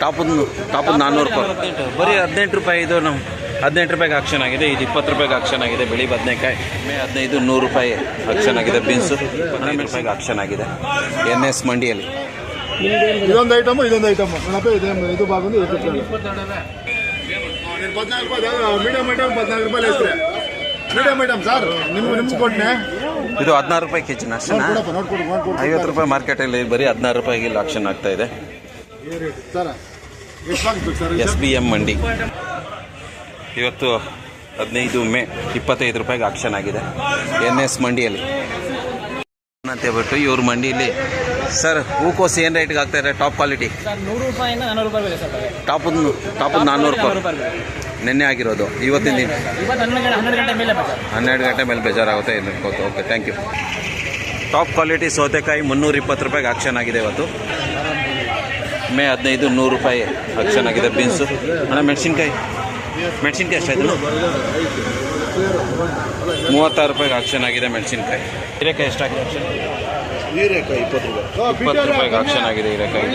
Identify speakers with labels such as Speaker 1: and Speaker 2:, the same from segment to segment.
Speaker 1: Top 400 ರೂಪಾಯಿ, ಬರೀ 18 ರೂಪಾಯಿ. ಇದು ನಮ್ಮ 18 ರೂಪಾಯಿಗೆ ಆಕ್ಷನ್ ಆಗಿದೆ. ಇದು 20 ರೂಪಾಯಿಗೆ ಆಕ್ಷನ್ ಆಗಿದೆ. ಬೆಳಿ ಬದನೆಕಾಯಿ ಮೇ 15 100 ರೂಪಾಯಿ ಆಕ್ಷನ್ ಆಗಿದೆ. ಬೀನ್ಸು 15 ರೂಪಾಯಿಗೆ ಆಕ್ಷನ್ ಆಗಿದೆ NS ಮಂಡಿಯಲ್ಲಿ.
Speaker 2: ಇದೊಂದು ಐಟಮ್ ಇದು ಬಾಗುಂದು ಮೀಡಿಯಂ ಐಟಮ್ 14 ರೂಪಾಯಿ ಹೆಸರು. ಮೀಡಿಯಂ ಐಟಮ್ ಸರ್ ನಿಮ್ಗೆ ಕೊಟ್ಟನೆ
Speaker 1: ಇದು 16 ರೂಪಾಯಿ ಕೆಜಿನ ಅಷ್ಟೇನಾ? 50 ರೂಪಾಯಿ ಮಾರ್ಕೆಟಲ್ಲಿ ಬರೀ 16 ರೂಪಾಯಿಗೆ ಇಲ್ಲಿ ಆಕ್ಷನ್ ಆಗ್ತಾ ಇದೆ. SBM ಮಂಡಿ ಇವತ್ತು 15 ಮೇ 25 ರೂಪಾಯಿಗೆ ಆಕ್ಷನ್ ಆಗಿದೆ NS ಮಂಡಿಯಲ್ಲಿ ಅಂತ ಹೇಳ್ಬಿಟ್ಟು ಇವ್ರ ಮಂಡಿಯಲ್ಲಿ. ಸರ್ ಹೂಕೋಸು ಏನು ರೇಟ್ಗೆ ಆಗ್ತಾ ಇದೆ? ಟಾಪ್ ಕ್ವಾಲಿಟಿ
Speaker 3: 100 ರೂಪಾಯಿಂದ 400 ರೂಪಾಯಿ
Speaker 1: ಟಾಪ್ 400 ರೂಪಾಯಿ ನಿನ್ನೆ ಆಗಿರೋದು. ಇವತ್ತಿನ ದಿನ 12 ಗಂಟೆ ಮೇಲೆ ಬೇಜಾರಾಗುತ್ತೆ ಇಲ್ಲಿ. Okay, thank you. Top quality ಸೌತೆಕಾಯಿ 320 ರೂಪಾಯಿಗೆ ಆಕ್ಷನ್ ಆಗಿದೆ ಇವತ್ತು. ಮೇ 15 100 ರೂಪಾಯಿ ಆಕ್ಷನ್ ಆಗಿದೆ. ಬೀನ್ಸು ಅಣ್ಣ ಮೆಣಸಿನ್ಕಾಯಿ ಎಷ್ಟಾಯ್ತು? 36 ರೂಪಾಯಿಗೆ ಆಕ್ಷನ್ ಆಗಿದೆ ಮೆಣಸಿನ್ಕಾಯಿ. ಹೀರೆಕಾಯಿ ಎಷ್ಟಾಗಿದೆ ಆಕ್ಷನ್?
Speaker 2: ಹೀರೆಕಾಯಿ
Speaker 1: 20 ರೂಪಾಯಿಗೆ ಆಕ್ಷನ್ ಆಗಿದೆ ಹೀರೆಕಾಯಿ.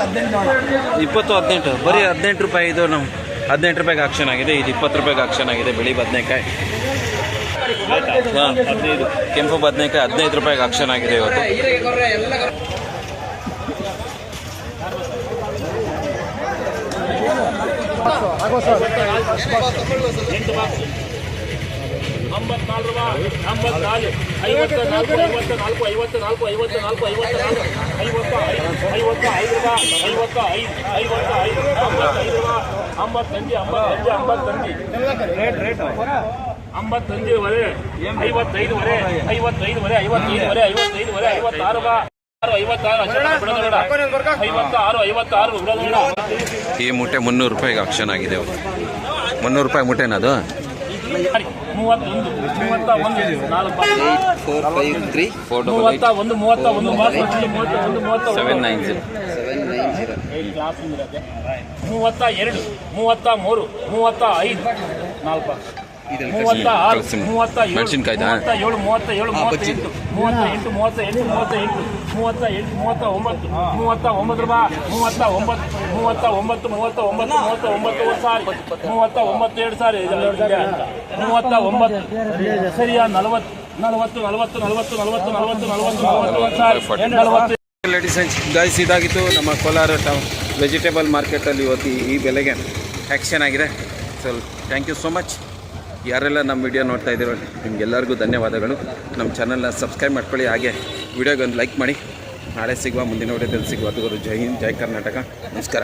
Speaker 1: 18 ಬರೀ 18 ರೂಪಾಯಿ. ಇದು ನಮ್ಮ 18 ರೂಪಾಯಿಗೆ ಆಕ್ಷನ್ ಆಗಿದೆ. ಇದು 20 ರೂಪಾಯಿಗೆ ಆಕ್ಷನ್ ಆಗಿದೆ. ಬೆಳಿ ಬದನೆಕಾಯಿ ಕೆಂಪು ಬದನೆಕಾಯಿ 15 ರೂಪಾಯಿಗೆ ಆಕ್ಷನ್ ಆಗಿದೆ ಇವತ್ತು. ಈ ಮೂಟೆ 300 ರೂಪಾಯಿಗೆ ಆಕ್ಷನ್ ಆಗಿದೆ. 300 ರೂಪಾಯಿ ಮೂಟೆನದು. 40 ಲೇಡೀಸ್ ಅಂಡ್ ಗೈಸ್, ಇದಾಗಿತ್ತು ನಮ್ಮ ಕೋಲಾರ ಟೌನ್ ವೆಜಿಟೇಬಲ್ ಮಾರ್ಕೆಟಲ್ಲಿ ಇವತ್ತು ಈ ಬೆಲೆಗೆ ಆ್ಯಕ್ಷನ್ ಆಗಿದೆ. So thank you so much. ಯಾರೆಲ್ಲ ನಮ್ಮ ವಿಡಿಯೋ ನೋಡ್ತಾ ಇದ್ದೀರೋ ನಿಮಗೆಲ್ಲರಿಗೂ ಧನ್ಯವಾದಗಳು. ನಮ್ಮ ಚಾನಲ್ನ ಸಬ್ಸ್ಕ್ರೈಬ್ ಮಾಡ್ಕೊಳ್ಳಿ, ಹಾಗೆ ವಿಡಿಯೋಗೆ ಒಂದು ಲೈಕ್ ಮಾಡಿ. ನಾಳೆ ಸಿಗುವ, ಮುಂದಿನ ವಿಡಿಯೋದಲ್ಲಿ ಸಿಗುವ. ಅದು ಜೈ ಹಿಂದ್, ಜೈ ಕರ್ನಾಟಕ. ನಮಸ್ಕಾರ.